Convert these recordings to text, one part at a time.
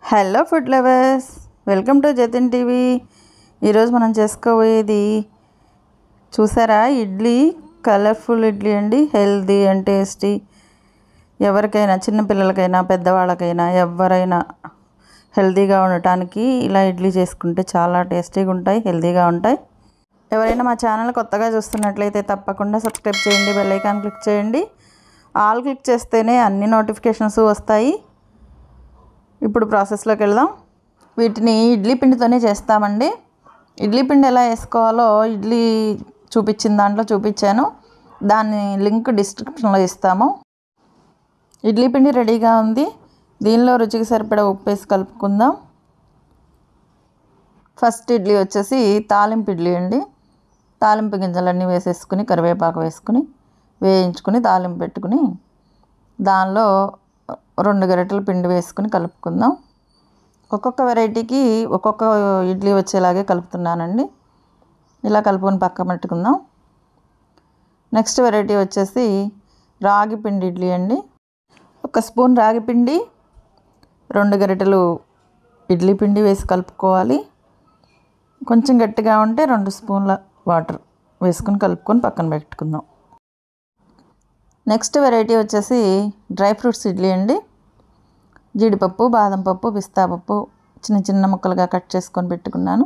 Hello food lovers, welcome to Jatin TV. ఈరోజు మనం చేసుకోబోయేది చూసారా, ఇడ్లీ. కలర్ఫుల్ ఇడ్లీ అండి. Healthy and tasty. ఎవరికైనా, చిన్నపిల్లలకైనా పెద్దవాళ్ళకైనా ఎవరైనా హెల్తీగా ఉండటానికి ఇలా ఇడ్లీ చేసుకుంటే చాలా టేస్టీగా ఉంటాయి, హెల్తీగా ఉంటాయి. ఎవరైనా మా ఛానల్ కొత్తగా చూస్తున్నట్లయితే తప్పకుండా సబ్స్క్రైబ్ చేయండి, బెల్ ఐకాన్ క్లిక్ చేయండి. ఆల్ క్లిక్ చేస్తేనే అన్ని నోటిఫికేషన్స్ వస్తాయి. ఇప్పుడు ప్రాసెస్లోకి వెళ్దాం. వీటిని ఇడ్లీ పిండితోనే చేస్తామండి. ఇడ్లీ పిండి ఎలా వేసుకోవాలో ఇడ్లీ చూపించిన దాంట్లో చూపించాను. దాని లింక్ డిస్క్రిప్షన్లో ఇస్తాము. ఇడ్లీ పిండి రెడీగా ఉంది. దీనిలో రుచికి సరిపడా ఉప్పు వేసి కలుపుకుందాం. ఫస్ట్ ఇడ్లీ వచ్చేసి తాలింపు ఇడ్లీ అండి. తాలింపు గింజలన్నీ వేసేసుకుని, కరివేపాకు వేసుకుని వేయించుకుని తాలింపు పెట్టుకుని దానిలో 2 గరిటెల పిండి వేసుకుని కలుపుకుందాం. ఒక్కొక్క వెరైటీకి ఒక్కొక్క ఇడ్లీ వచ్చేలాగే కలుపుతున్నానండి. ఇలా కలుపుకొని పక్కన పెట్టుకుందాం. నెక్స్ట్ వెరైటీ వచ్చేసి రాగి పిండి ఇడ్లీ అండి. 1 స్పూన్ రాగి పిండి, 2 గరిటెలు ఇడ్లీ పిండి వేసి కలుపుకోవాలి. కొంచెం గట్టిగా ఉంటే 2 స్పూన్ల వాటర్ వేసుకుని కలుపుకొని పక్కన పెట్టుకుందాం. నెక్స్ట్ వెరైటీ వచ్చేసి డ్రై ఫ్రూట్స్ ఇడ్లీ అండి. జీడిపప్పు, బాదం పప్పు, పిస్తా పప్పు చిన్న చిన్న ముక్కలుగా కట్ చేసుకొని పెట్టుకున్నాను.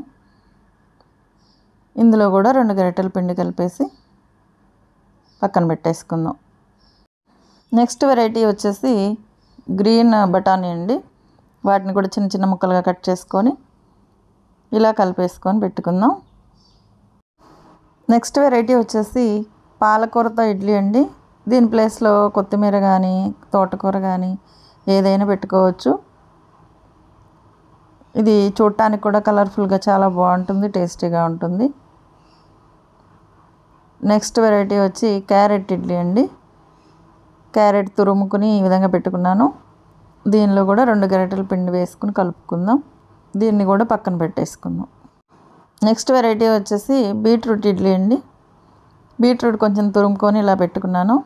ఇందులో కూడా 2 గరిటెల పిండి కలిపేసి పక్కన పెట్టేసుకుందాం. నెక్స్ట్ వెరైటీ వచ్చేసి గ్రీన్ బఠానీ అండి. వాటిని కూడా చిన్న చిన్న ముక్కలుగా కట్ చేసుకొని ఇలా కలిపేసుకొని పెట్టుకుందాం. నెక్స్ట్ వెరైటీ వచ్చేసి పాలకూరతో ఇడ్లీ అండి. దీని ప్లేస్లో కొత్తిమీర కానీ తోటకూర కానీ ఏదైనా పెట్టుకోవచ్చు. ఇది చూడటానికి కూడా కలర్ఫుల్గా చాలా బాగుంటుంది, టేస్టీగా ఉంటుంది. నెక్స్ట్ వెరైటీ వచ్చి క్యారెట్ ఇడ్లీ అండి. క్యారెట్ తురుముకుని ఈ విధంగా పెట్టుకున్నాను. దీనిలో కూడా 2 గరిటెల పిండి వేసుకుని కలుపుకుందాం. దీన్ని కూడా పక్కన పెట్టేసుకుందాం. నెక్స్ట్ వెరైటీ వచ్చేసి బీట్రూట్ ఇడ్లీ అండి. బీట్రూట్ కొంచెం తురుముకొని ఇలా పెట్టుకున్నాను.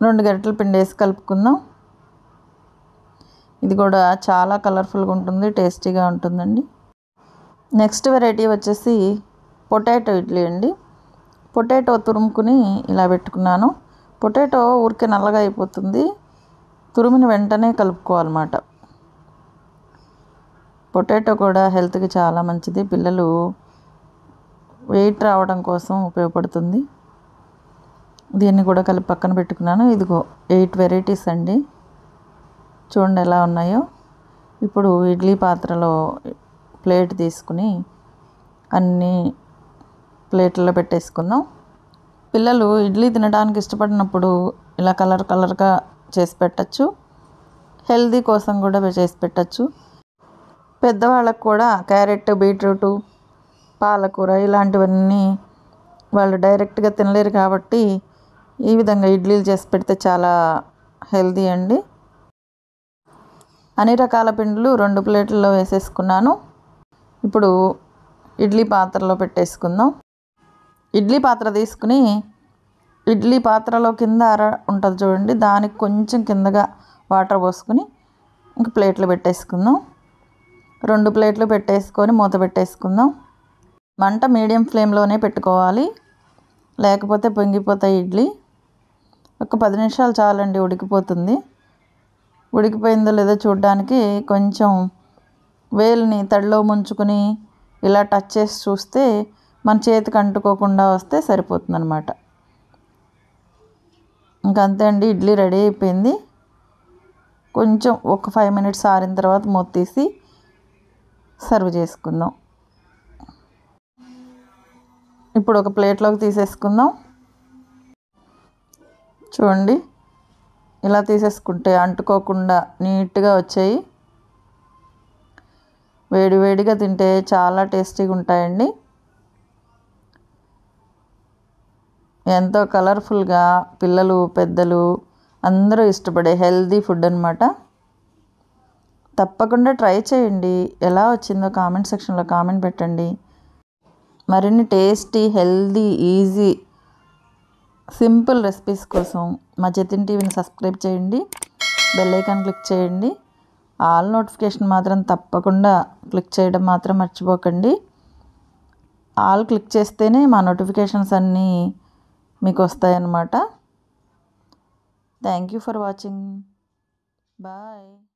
2 గరిటెల పిండి వేసి కలుపుకుందాం. ఇది కూడా చాలా కలర్ఫుల్గా ఉంటుంది, టేస్టీగా ఉంటుందండి. నెక్స్ట్ వెరైటీ వచ్చేసి పొటాటో ఇడ్లీ అండి. పొటాటో తురుముకుని ఇలా పెట్టుకున్నాను. పొటాటో ఊరికే నల్లగా అయిపోతుంది, తురిమిన వెంటనే కలుపుకోవాలన్నమాట. పొటాటో కూడా హెల్త్కి చాలా మంచిది. పిల్లలు వెయిట్ రావడం కోసం ఉపయోగపడుతుంది. దీన్ని కూడా కలిపి పక్కన పెట్టుకున్నాను. ఇదిగో 8 వెరైటీస్ అండి. చూడండి ఎలా ఉన్నాయో. ఇప్పుడు ఇడ్లీ పాత్రలో ప్లేట్ తీసుకుని అన్నీ ప్లేట్లలో పెట్టేసుకుందాం. పిల్లలు ఇడ్లీ తినడానికి ఇష్టపడినప్పుడు ఇలా కలర్గా చేసి పెట్టచ్చు. హెల్తీ కోసం కూడా చేసి పెట్టచ్చు. పెద్దవాళ్ళకు కూడా క్యారెట్, బీట్రూటు, పాలకూర ఇలాంటివన్నీ వాళ్ళు డైరెక్ట్గా తినలేరు కాబట్టి ఈ విధంగా ఇడ్లీలు చేసి పెడితే చాలా హెల్తీ అండి. అన్ని రకాల పిండిలు 2 ప్లేట్లలో వేసేసుకున్నాను. ఇప్పుడు ఇడ్లీ పాత్రలో పెట్టేసుకుందాం. ఇడ్లీ పాత్ర తీసుకుని ఇడ్లీ పాత్రలో కింద అర ఉంటుంది చూడండి, దానికి కొంచెం కిందగా వాటర్ పోసుకుని ఇంక ప్లేట్లు పెట్టేసుకుందాం. 2 ప్లేట్లు పెట్టేసుకొని మూత పెట్టేసుకుందాం. మంట మీడియం ఫ్లేమ్లోనే పెట్టుకోవాలి, లేకపోతే పొంగిపోతాయి ఇడ్లీ. ఒక 10 నిమిషాలు చాలండి, ఉడికిపోతుంది. ఉడికిపోయిందో లేదో చూడడానికి కొంచెం వేలుని తడిలో ముంచుకొని ఇలా టచ్ చేసి చూస్తే మన చేతికి అంటుకోకుండా వస్తే సరిపోతుంది అన్నమాట. ఇంకంతే అండి, ఇడ్లీ రెడీ అయిపోయింది. కొంచెం ఒక 5 మినిట్స్ ఆరిన తర్వాత మూత తీసి సర్వ్ చేసుకుందాం. ఇప్పుడు ఒక ప్లేట్లోకి తీసేసుకుందాం. చూడండి, ఇలా తీసేసుకుంటే అంటుకోకుండా నీట్గా వచ్చాయి. వేడివేడిగా తింటే చాలా టేస్టీగా ఉంటాయండి. ఎంతో కలర్ఫుల్గా పిల్లలు, పెద్దలు అందరూ ఇష్టపడే హెల్తీ ఫుడ్ అన్నమాట. తప్పకుండా ట్రై చేయండి. ఎలా వచ్చిందో కామెంట్ సెక్షన్లో కామెంట్ పెట్టండి. మరిన్ని tasty, healthy, easy, simple recipes కోసం మా జతిన్ టీవీని సబ్స్క్రైబ్ చేయండి. బెల్ ఐకాన్ క్లిక్ చేయండి. ఆల్ నోటిఫికేషన్ మాత్రం తప్పకుండా క్లిక్ చేయడం మాత్రం మర్చిపోకండి. ఆల్ క్లిక్ చేస్తేనే మా నోటిఫికేషన్స్ అన్నీ మీకు వస్తాయన్నమాట. Thank you for watching. Bye.